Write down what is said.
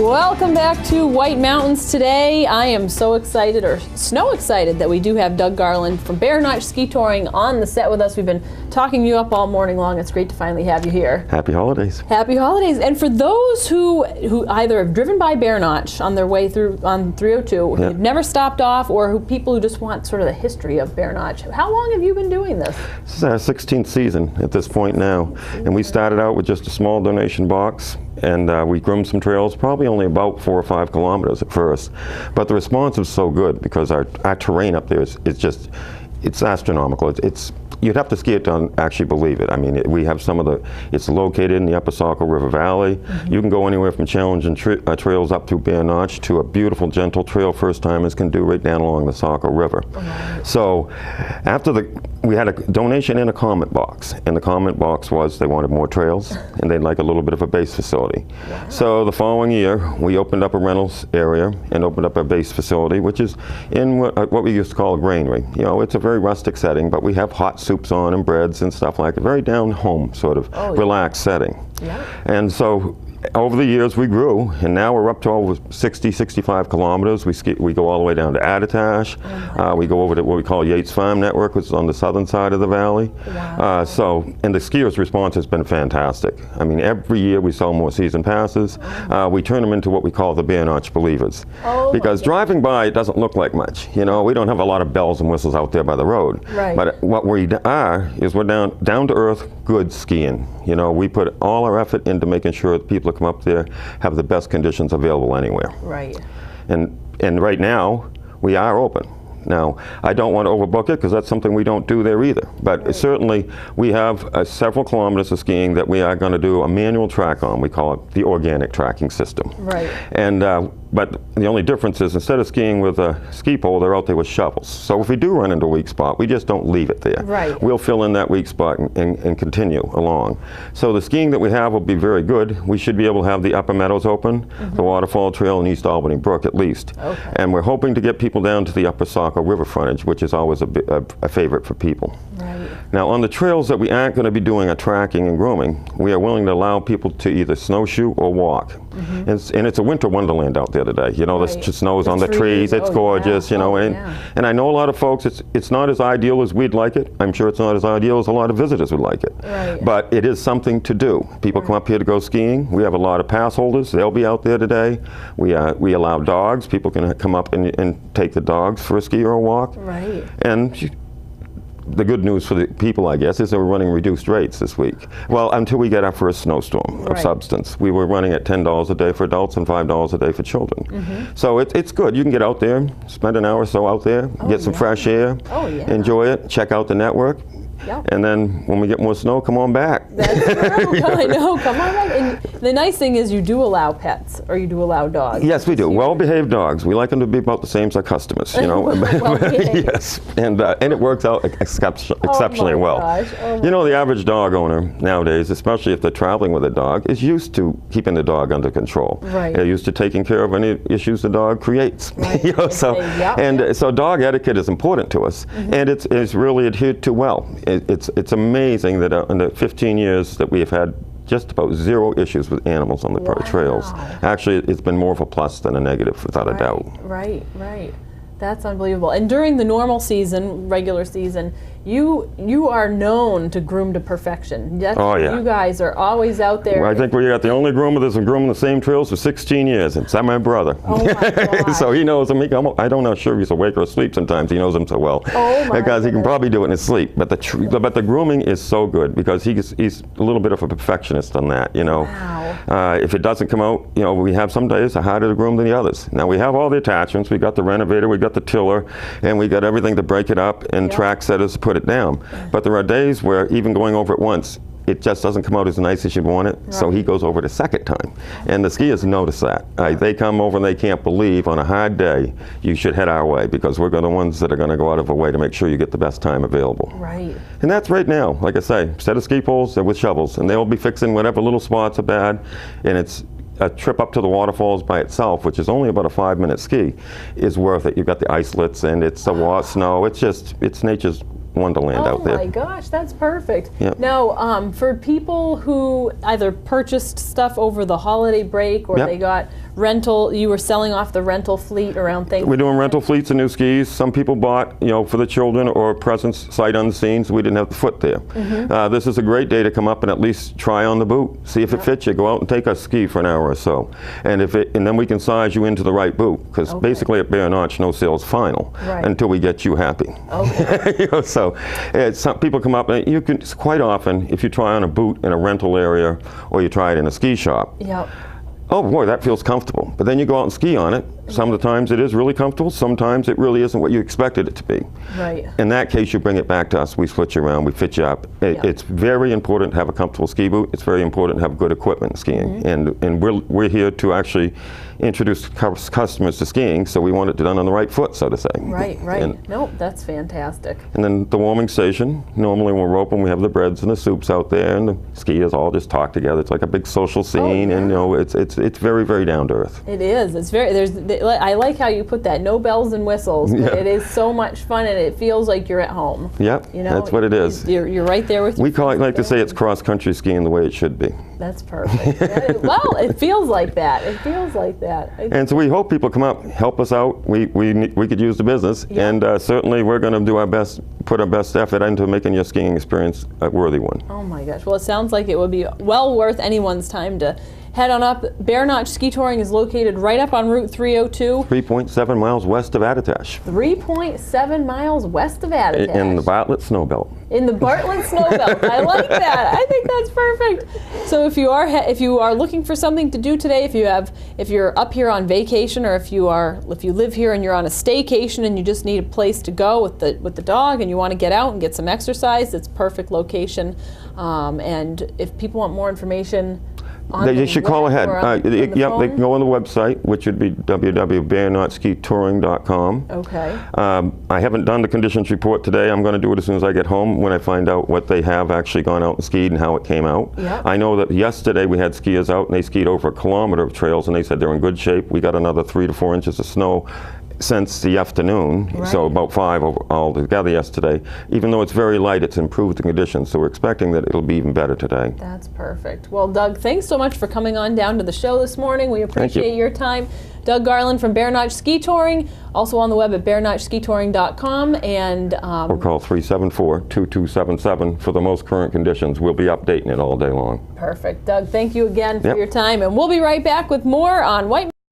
Welcome back to White Mountains today. I am so excited, or snow excited, that we do have Doug Garland from Bear Notch Ski Touring on the set with us. We've been talking you up all morning long. It's great to finally have you here. Happy holidays. Happy holidays. And for those who either have driven by Bear Notch on their way through on 302, who've never stopped off, or people who just want sort of the history of Bear Notch, how long have you been doing this? This is our 16th season at this point now. And we started out with just a small donation box. And we groomed some trails, probably only about 4 or 5 kilometers at first. But the response is so good because our terrain up there is just, it's astronomical. You'd have to ski it to actually believe it. I mean, we have it's located in the Upper Saco River Valley. Mm-hmm. You can go anywhere from challenging trails up through Bear Notch to a beautiful, gentle trail first timers can do right down along the Saco River. Mm-hmm. So we had a donation in a comment box, and the comment box was they wanted more trails and they'd like a little bit of a base facility. Wow. So the following year, we opened up a rentals area and opened up a base facility, which is in what we used to call a granary. You know, it's a very rustic setting, but we have hot soups on and breads and stuff like that. Very down home sort of relaxed setting. Yeah. And so over the years we grew, and now we're up to over 60, 65 kilometers. We go all the way down to Attitash. We go over to what we call Yates Farm Network, which is on the southern side of the valley. Wow. And the skiers' response has been fantastic. I mean, every year we sell more season passes. We turn them into what we call the Bear Notch believers. Because driving by, it doesn't look like much. You know, we don't have a lot of bells and whistles out there by the road. Right. But what we are is we're down to earth, good skiing. You know, we put all our effort into making sure that people that come up there have the best conditions available anywhere. Right. And right now, we are open. Now, I don't want to overbook it because that's something we don't do there either. But certainly, we have several kilometers of skiing that we are going to do a manual track on. We call it the organic tracking system. Right. And but the only difference is instead of skiing with a ski pole, they're out there with shovels. So if we do run into a weak spot, we just don't leave it there. Right. We'll fill in that weak spot and continue along. So the skiing that we have will be very good. We should be able to have the Upper Meadows open, the Waterfall Trail, and East Albany Brook at least. Okay. And we're hoping to get people down to the Upper Saco River frontage, which is always a favorite for people. Right. Now on the trails that we aren't going to be doing a tracking and grooming, we are willing to allow people to either snowshoe or walk. Mm-hmm. And it's a winter wonderland out there today. You know, the snow's on the trees, it's gorgeous, you know, and I know a lot of folks, it's not as ideal as we'd like it. I'm sure it's not as ideal as a lot of visitors would like it. Right. But it is something to do. People come up here to go skiing. We have a lot of pass holders. They'll be out there today. We allow dogs. People can come up and take the dogs for a ski or a walk. Right. And the good news for the people, I guess, is that we're running reduced rates this week. Well, until we get our first snowstorm of substance. We were running at $10 a day for adults and $5 a day for children. Mm-hmm. So it's good. You can get out there, spend an hour or so out there, get some fresh air, enjoy it, check out the network. Yep. And then when we get more snow, come on back. That's true. I know, come on back. And the nice thing is you do allow pets, or you do allow dogs. Yes, we do. Well-behaved dogs. We like them to be about the same as our customers, you know. Yes, and it works out exceptionally well. You know, the average dog owner nowadays, especially if they're traveling with a dog, is used to keeping the dog under control. Right. They're used to taking care of any issues the dog creates. Right. You know, so dog etiquette is important to us, and it's really adhered to well. It's amazing that in the 15 years that we have had just about 0 issues with animals on the trails. Actually, it's been more of a plus than a negative, without a doubt. Right. That's unbelievable. And during the normal season, regular season, you are known to groom to perfection. You guys are always out there. Well, I think we got the only groomer that's been grooming the same trails for 16 years. It's my brother. Oh my gosh. So he knows them. I'm not sure if he's awake or asleep sometimes. He knows them so well. Oh my because he can probably do it in his sleep. But the grooming is so good because he's a little bit of a perfectionist on that, you know. Wow. If it doesn't come out, you know, we have some days that are harder to groom than the others. Now we have all the attachments. We got the renovator, we got the tiller, and we got everything to break it up and track setters to put it down. But there are days where even going over it once, it just doesn't come out as nice as you'd want it, so he goes over it a second time. And the skiers notice that. They come over and they can't believe on a hard day, you should head our way because we're the ones that are going to go out of our way to make sure you get the best time available. Right. And that's right now, like I say, set of ski poles, they're with shovels, and they'll be fixing whatever little spots are bad, and it's a trip up to the waterfalls by itself, which is only about a 5-minute ski, is worth it. You've got the islets and it's the snow. It's nature's wonderland out there. Oh my gosh, that's perfect. Yep. Now, for people who either purchased stuff over the holiday break or they got rental. You were selling off the rental fleet around things. We're doing rental fleets of new skis. Some people bought, for the children or presents sight unseen, so we didn't have the foot there. This is a great day to come up and at least try on the boot, see if it fits you. Go out and take a ski for an hour or so, and then we can size you into the right boot, because basically at Bear Notch, no sale's final until we get you happy. Okay. So some people come up and you can quite often, if you try on a boot in a rental area or you try it in a ski shop. Yep. Oh boy, that feels comfortable. But then you go out and ski on it. Some of the times it is really comfortable. Sometimes it really isn't what you expected it to be. Right. In that case, you bring it back to us. We switch you around. We fit you up. It's very important to have a comfortable ski boot. It's very important to have good equipment in skiing. And we're here to actually introduce customers to skiing, so we want it done on the right foot, so to say. Right, right. Nope, that's fantastic. And then the warming station. Normally when we're open, we have the breads and the soups out there, and the skiers all just talk together. It's like a big social scene, and it's very, very down to earth. It is. It's very. I like how you put that. No bells and whistles, but it is so much fun, and it feels like you're at home. Yep, that's what it is. You're right there with. We like to say it's cross-country skiing the way it should be. That's perfect. Well, it feels like that. It feels like that. And so we hope people come up, help us out. We could use the business, and certainly we're going to do our best, put our best effort into making your skiing experience a worthy one. Oh my gosh! Well, it sounds like it would be well worth anyone's time to head on up. Bear Notch Ski Touring is located right up on Route 302. 3.7 miles west of Attitash. 3.7 miles west of Attitash. In the Bartlett Snowbelt. In the Bartlett Snowbelt. I like that. I think that's perfect. So if you are looking for something to do today, if you're up here on vacation, or if you live here and you're on a staycation and you just need a place to go with the dog and you want to get out and get some exercise, it's a perfect location. And if people want more information, They should call ahead. They can go on the website, which would be www.bearnotskitouring.com. Okay. I haven't done the conditions report today. I'm going to do it as soon as I get home, when I find out what they have actually gone out and skied and how it came out. Yep. I know that yesterday we had skiers out and they skied over 1 kilometer of trails, and they said they're in good shape. We got another 3 to 4 inches of snow since the afternoon, so about 5 all together yesterday. Even though it's very light, it's improved the conditions, so we're expecting that it'll be even better today. That's perfect. Well, Doug, thanks so much for coming on down to the show this morning. We appreciate your time. Doug Garland from Bear Notch Ski Touring, also on the web at bearnotchskitouring.com, and or call 374-2277 for the most current conditions. We'll be updating it all day long. Perfect. Doug, thank you again for your time, and we'll be right back with more on White